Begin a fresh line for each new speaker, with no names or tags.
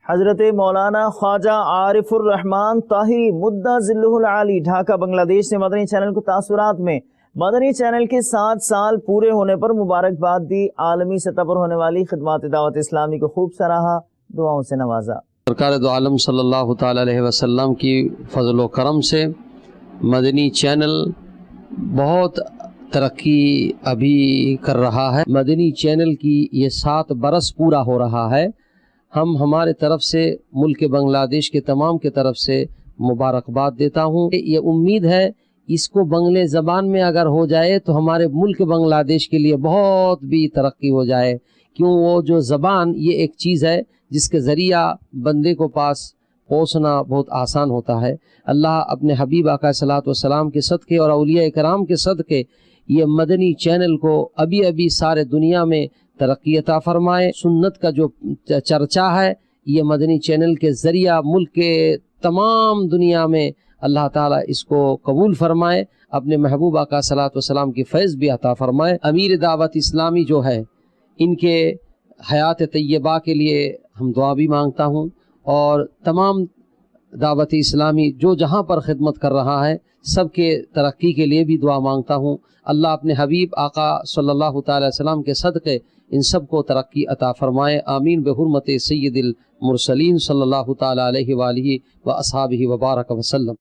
حضرت مولانا خواجہ عارف الرحمان طاہری مدہ ذلہ العالی ڈھاکہ بنگلہ دیش نے مدنی چینل کو تاثرات میں مدنی چینل کے 7 سال پورے ہونے پر مبارکباد دی، عالمی سطح پر ہونے والی خدمات دعوت اسلامی کو خوب سراہا، دعاؤں سے نوازا۔
سرکار دو عالم صلی اللہ تعالی علیہ وسلم کی فضل و کرم سے مدنی چینل بہت ترقی ابھی کر رہا ہے۔ مدنی چینل کی یہ 7 برس پورا ہو رہا ہے۔ ہم ہمارے طرف سے ملک بنگلہ دیش کے تمام کے طرف سے مبارکباد دیتا ہوں۔ یہ امید ہے اس کو بنگلے زبان میں اگر ہو جائے تو ہمارے ملک بنگلہ دیش کے لیے بہت بھی ترقی ہو جائے، کیوں وہ جو زبان یہ ایک چیز ہے جس کے ذریعہ بندے کو پاس پہنچنا بہت آسان ہوتا ہے۔ اللہ اپنے حبیب آقا صلی اللہ علیہ وسلم کے صدقے اور اولیاء کرام کے صدقے یہ مدنی چینل کو ابھی سارے دنیا میں ترقی عطا فرمائے۔ سنت کا جو چرچا ہے یہ مدنی چینل کے ذریعہ ملک کے تمام دنیا میں اللہ تعالیٰ اس کو قبول فرمائے، اپنے محبوب آقا صلی اللہ علیہ وسلم کی فیض بھی عطا فرمائے۔ امیر دعوت اسلامی جو ہے ان کے حیات طیبہ کے لیے ہم دعا بھی مانگتا ہوں، اور تمام دعوت اسلامی جو جہاں پر خدمت کر رہا ہے سب کے ترقی کے لیے بھی دعا مانگتا ہوں۔ اللہ اپنے حبیب آقا صلی اللہ تعالی وسلم کے صدقے ان سب کو ترقی عطا فرمائے، آمین بحرمت سید المرسلین صلی اللہ تعالی علیہ وآلہ و اصحابہ وبارک وسلم۔